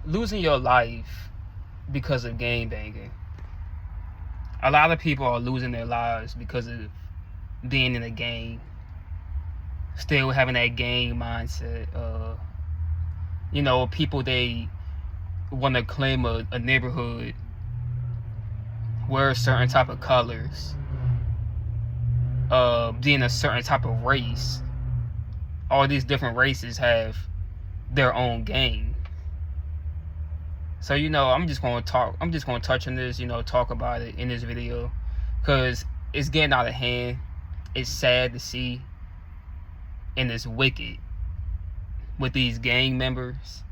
losing your life because of gang banging. A lot of people are losing their lives because of being in a gang, still having that gang mindset. People, they want to claim a neighborhood, wear certain type of colors, being a certain type of race. All these different races have their own gang. So I'm just going to touch on this, talk about it in this video, because it's getting out of hand. It's sad to see, and it's wicked with these gang members,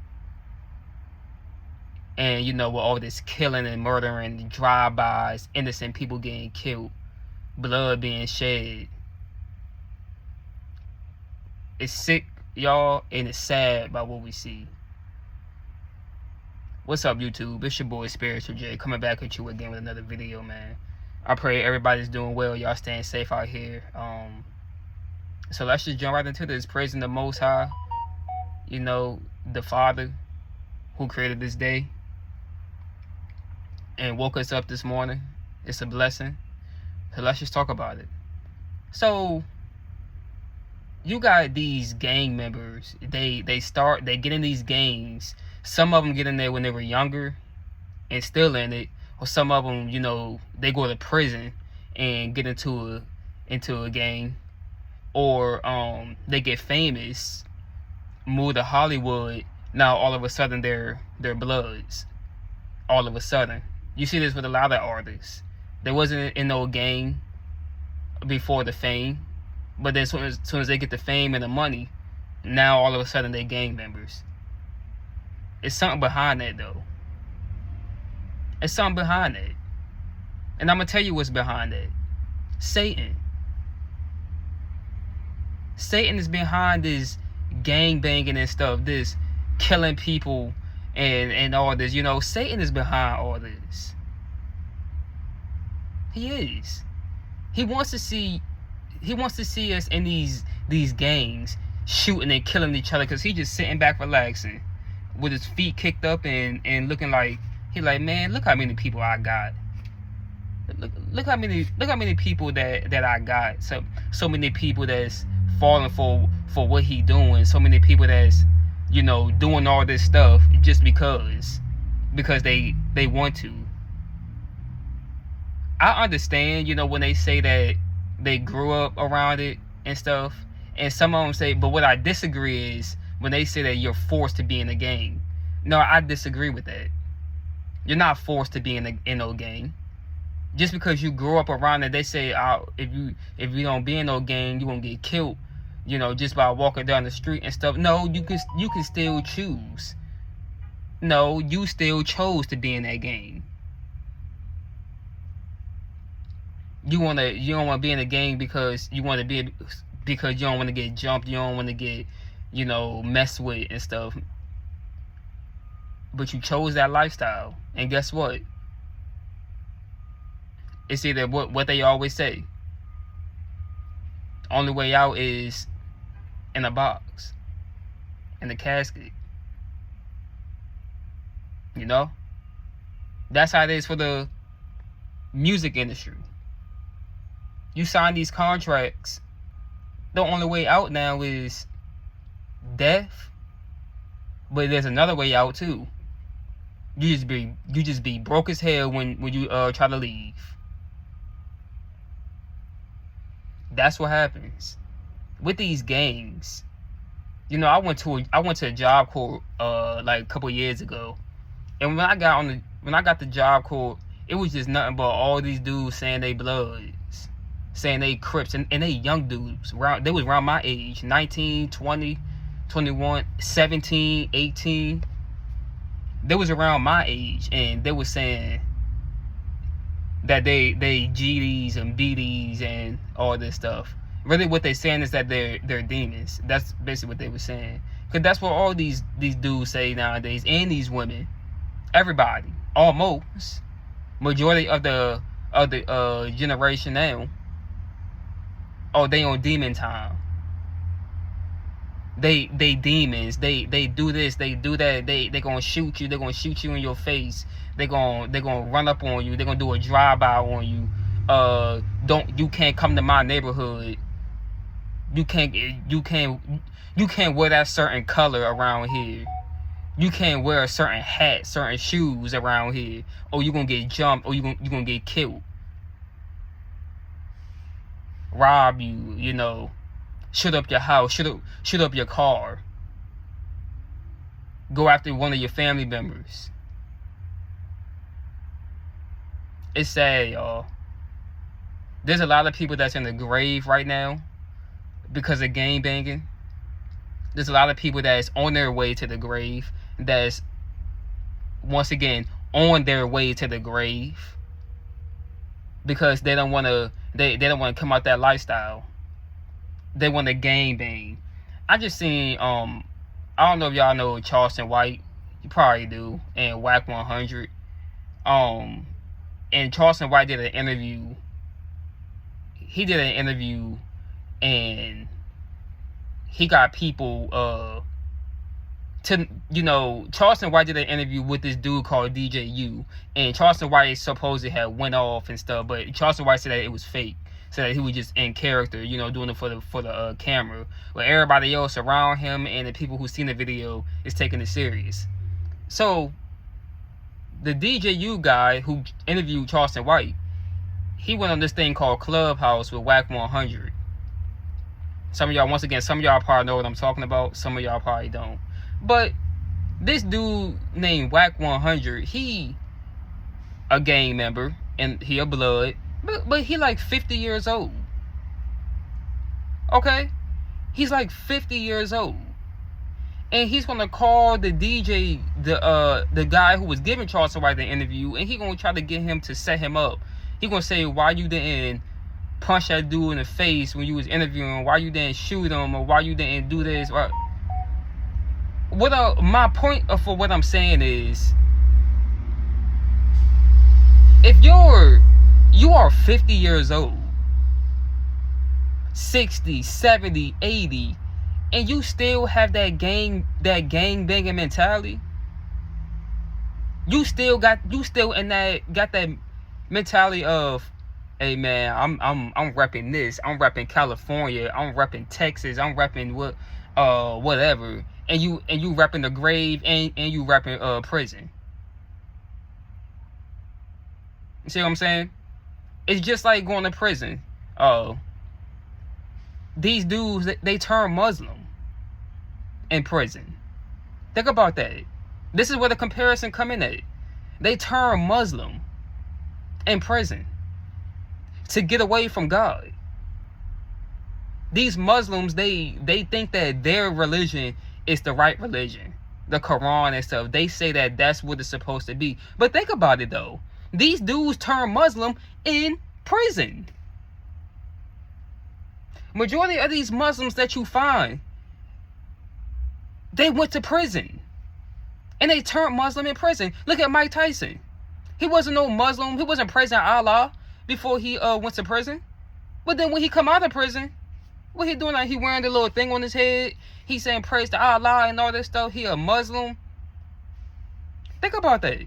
and with all this killing and murdering, drive-bys, innocent people getting killed, blood being shed. It's sick, y'all, and it's sad by what we see. What's up, YouTube? It's your boy Spiritual J, coming back at you again with another video, man. I pray everybody's doing well, y'all staying safe out here. So let's just jump right into this. Praising the Most High, the Father who created this day and woke us up this morning. It's a blessing. So let's just talk about it. So you got these gang members. They get in these gangs. Some of them get in there when they were younger and still in it, or some of them, they go to prison and get into a gang, or they get famous, move to Hollywood. Now all of a sudden they're bloods. All of a sudden, you see this with a lot of artists. They wasn't in no gang before the fame, but then as soon as they get the fame and the money, now all of a sudden they gang members. It's something behind that, though. It's something behind that. And I'm going to tell you what's behind that. Satan. Satan is behind this gang banging and stuff, this killing people and all this. Satan is behind all this. He is. He wants to see us in these gangs shooting and killing each other, because he's just sitting back relaxing with his feet kicked up and looking like he like, man, look how many people I got. Look how many people that I got. So many people that's falling for what he doing. So many people that's doing all this stuff just because they want to. I understand, when they say that they grew up around it and stuff, and some of them say, but what I disagree is when they say that you're forced to be in a gang. No, I disagree with that. You're not forced to be in no gang. Just because you grew up around it, they say, if you don't be in no gang, you won't get killed, just by walking down the street and stuff. No, you can still choose. No, you still chose to be in that gang. You don't want to be in a gang because you don't want to get jumped, you don't want to get messed with and stuff. But you chose that lifestyle, and guess what? It's either what they always say. Only way out is in a box, in a casket. That's how it is for the music industry. You sign these contracts. The only way out now is death, but there's another way out too. You just be broke as hell when you try to leave. That's what happens with these gangs. I went to a Job Corps like a couple years ago, and when I got the Job Corps, it was just nothing but all these dudes saying they bloods, saying they Crips, and they young dudes. They was around my age, 19, 20, 21, 17, 18. They was around my age, and they was saying that they GDs and BDs and all this stuff. Really what they saying is that they're demons. That's basically what they were saying. Because that's what all these dudes say nowadays, and these women. Everybody. Almost. Majority of the generation now. Oh, they on demon time. they demons. They do this, they do that. They gonna shoot you. They're gonna shoot you in your face. They gonna run up on you. They're gonna do a drive-by on you. You can't come to my neighborhood. You can't wear that certain color around here. You can't wear a certain hat, certain shoes around here, or you gonna get jumped, or you gonna get killed. Rob you, you know, shoot up your house, shoot up your car. Go after one of your family members. It's sad, y'all. There's a lot of people that's in the grave right now because of gang banging. There's a lot of people that's on their way to the grave, that's once again on their way to the grave because they don't want to come out that lifestyle. They want to gang bang. I just seen I don't know if y'all know Charleston White. You probably do. And Whack 100. And Charleston White did an interview. He did an interview and he got people Charleston White did an interview with this dude called DJ U, and Charleston White supposedly had went off and stuff, but Charleston White said that it was fake, said that he was just in character, doing it for the camera. But everybody else around him and the people who seen the video is taking it serious. So the DJ U guy who interviewed Charleston White, he went on this thing called Clubhouse with Whack 100. Some of y'all probably know what I'm talking about. Some of y'all probably don't. But this dude named Whack 100, he a gang member and he a blood, but he like 50 years old. Okay? He's like 50 years old. And he's gonna call the DJ, the guy who was giving Charleston White the interview, and he gonna try to get him to set him up. He gonna say, why you didn't punch that dude in the face when you was interviewing, why you didn't shoot him, or why you didn't do this. My point for what I'm saying is, if you are 50 years old, 60, 70, 80, and you still have that gang banging mentality, you still got that mentality of, hey man, I'm repping this, I'm repping California, I'm repping Texas, I'm repping whatever, and you repping the grave and you repping prison. You see what I'm saying? It's just like going to prison. These dudes, they turn Muslim in prison. Think about that. This is where the comparison come in at. They turn Muslim in prison to get away from God. These Muslims, they think that their religion is the right religion, the Quran and stuff. They say that that's what it's supposed to be. But think about it though. These dudes turn Muslim in prison. Majority of these Muslims that you find, they went to prison. And they turned Muslim in prison. Look at Mike Tyson. He wasn't no Muslim. He wasn't praising Allah before he went to prison. But then when he come out of prison, what he doing? Like, he wearing the little thing on his head. He saying praise to Allah and all this stuff. He a Muslim. Think about that.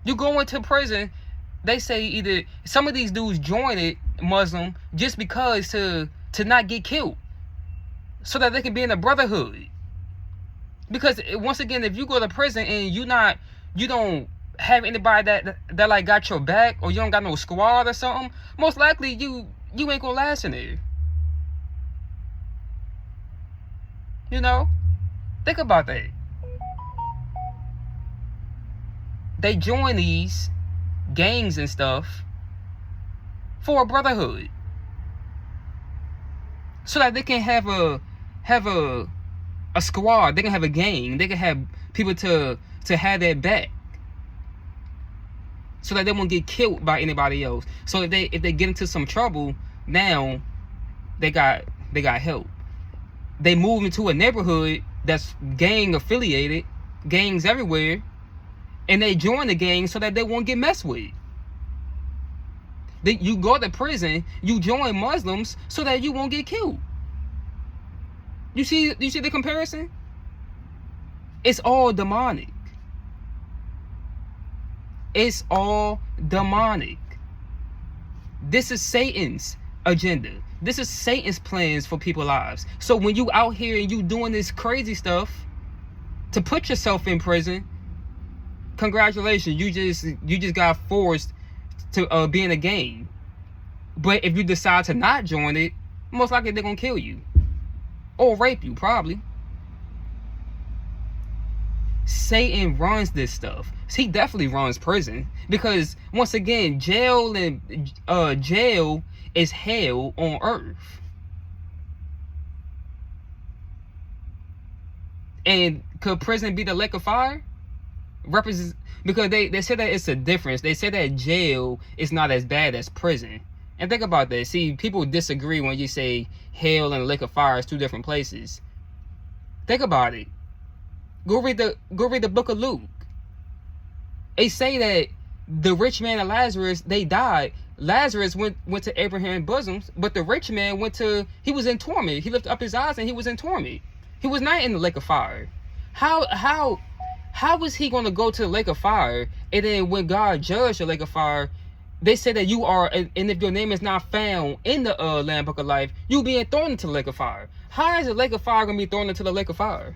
You go into prison, they say either some of these dudes join it Muslim just because to not get killed, so that they can be in a brotherhood. Because once again, if you go to prison and you don't have anybody that like got your back, or you don't got no squad or something, most likely you ain't gonna last in there. Think about that. They join these gangs and stuff for a brotherhood, so that they can have a squad. They can have a gang. They can have people to have their back, so that they won't get killed by anybody else. So if they get into some trouble, now they got help. They move into a neighborhood that's gang affiliated, gangs everywhere, and they join the gang so that they won't get messed with. You go to prison, you join Muslims so that you won't get killed. You see the comparison? It's all demonic. It's all demonic. This is Satan's agenda. This is Satan's plans for people's lives. So when you out here and you doing this crazy stuff to put yourself in prison, congratulations, you just got forced to be in a gang. But if you decide to not join it, most likely they're gonna kill you or rape you, probably. Satan runs this stuff. He definitely runs prison, because once again, jail is hell on earth. And could prison be the lake of fire? Because they say that it's a difference. They say that jail is not as bad as prison. And think about that. See, people disagree when you say hell and the lake of fire is two different places. Think about it. Go read the book of Luke. They say that the rich man and Lazarus, they died. Lazarus went to Abraham's bosom, but the rich man he was in torment. He lifted up his eyes and he was in torment. He was not in the lake of fire. How was he going to go to the lake of fire? And then when God judged the lake of fire, they said that you are, and if your name is not found in the Lamb Book of Life, you'll be thrown into the lake of fire. How is the lake of fire going to be thrown into the lake of fire?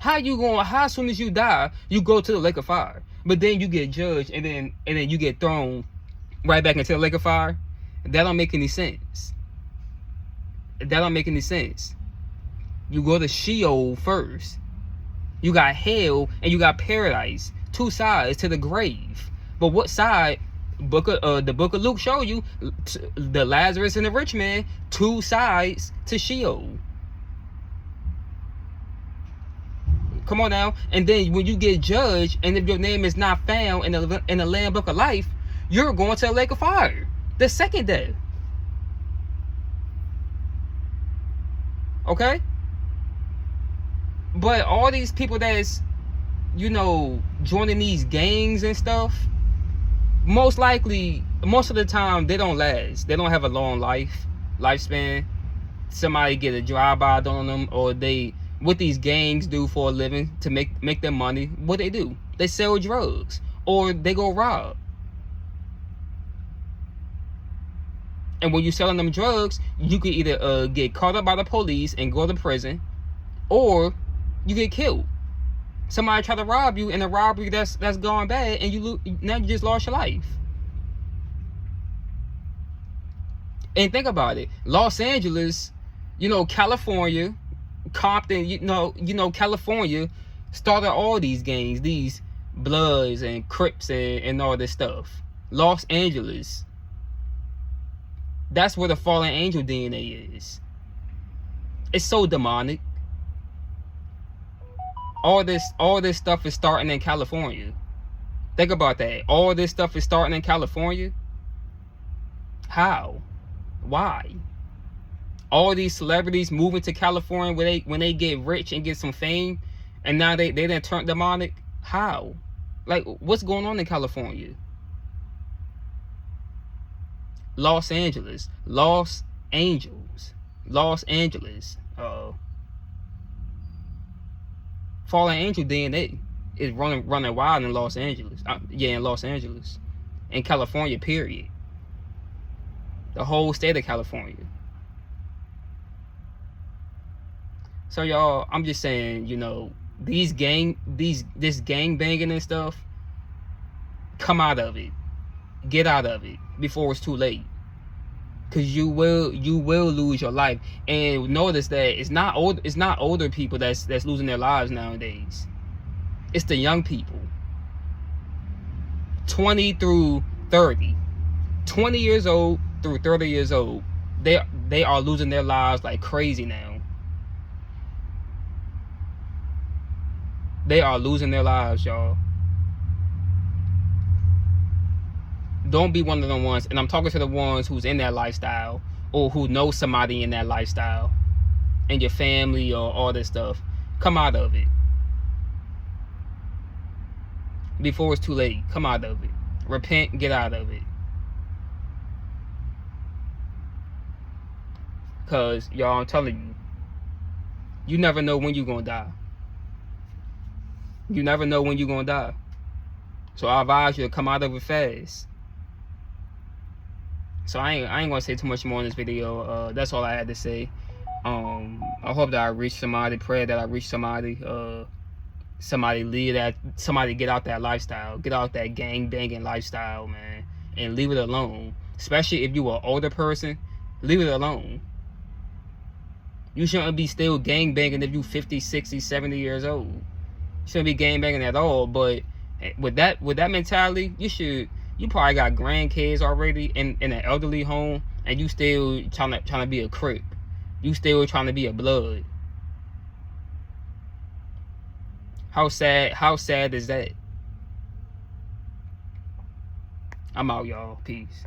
How soon as you die, you go to the lake of fire, but then you get judged and then you get thrown right back into the lake of fire? That don't make any sense. That don't make any sense. You go to Sheol first. You got hell and you got paradise. Two sides to the grave. But what side? The book of Luke show you the Lazarus and the rich man. Two sides to Sheol. Come on now. And then when you get judged, and if your name is not found in the Lamb Book of Life, you're going to the lake of fire. The second death. Okay? But all these people that's, joining these gangs and stuff, most likely, most of the time, they don't last. They don't have a long lifespan. Somebody get a drive-by on them, or what these gangs do for a living to make their money. What they do? They sell drugs, or they go rob. And when you're selling them drugs, you could either get caught up by the police and go to prison, or you get killed. Somebody try to rob you in a robbery that's gone bad, and now you just lost your life. And think about it. Los Angeles, California, Compton, California started all these gangs, these Bloods and Crips and all this stuff. Los Angeles. That's where the fallen angel DNA is. It's so demonic. All this stuff is starting in California. Think about that. All this stuff is starting in California. How? Why? All these celebrities moving to California when they get rich and get some fame, and now they done turn demonic. How? Like, what's going on in California? Los Angeles. Los Angeles. Fallen angel DNA is running wild in Los Angeles. In Los Angeles. In California, period. The whole state of California. So y'all, I'm just saying, this gang banging and stuff, come out of it. Get out of it before it's too late. Cause you will lose your life. And notice that it's not older people that's losing their lives nowadays. It's the young people. 20 through 30. 20 years old through 30 years old. They are losing their lives like crazy now. They are losing their lives, y'all. Don't be one of the ones, and I'm talking to the ones who's in that lifestyle, or who know somebody in that lifestyle, and your family or all this stuff. Come out of it before it's too late. Come out of it. Repent, get out of it. Cause y'all, I'm telling you, you never know when you're gonna die. You never know when you're gonna die. So I advise you to come out of it fast. So I ain't gonna say too much more in this video. That's all I had to say. I hope that I reach somebody. Pray that I reach somebody. Somebody get out that lifestyle. Get out that gang banging lifestyle, man, and leave it alone. Especially if you are an older person, leave it alone. You shouldn't be still gang banging if you 50, 60, 70 years old. You shouldn't be gang banging at all. But with that mentality, you probably got grandkids already in an elderly home, and you still trying to be a Crip. You still trying to be a Blood. How sad is that? I'm out, y'all. Peace.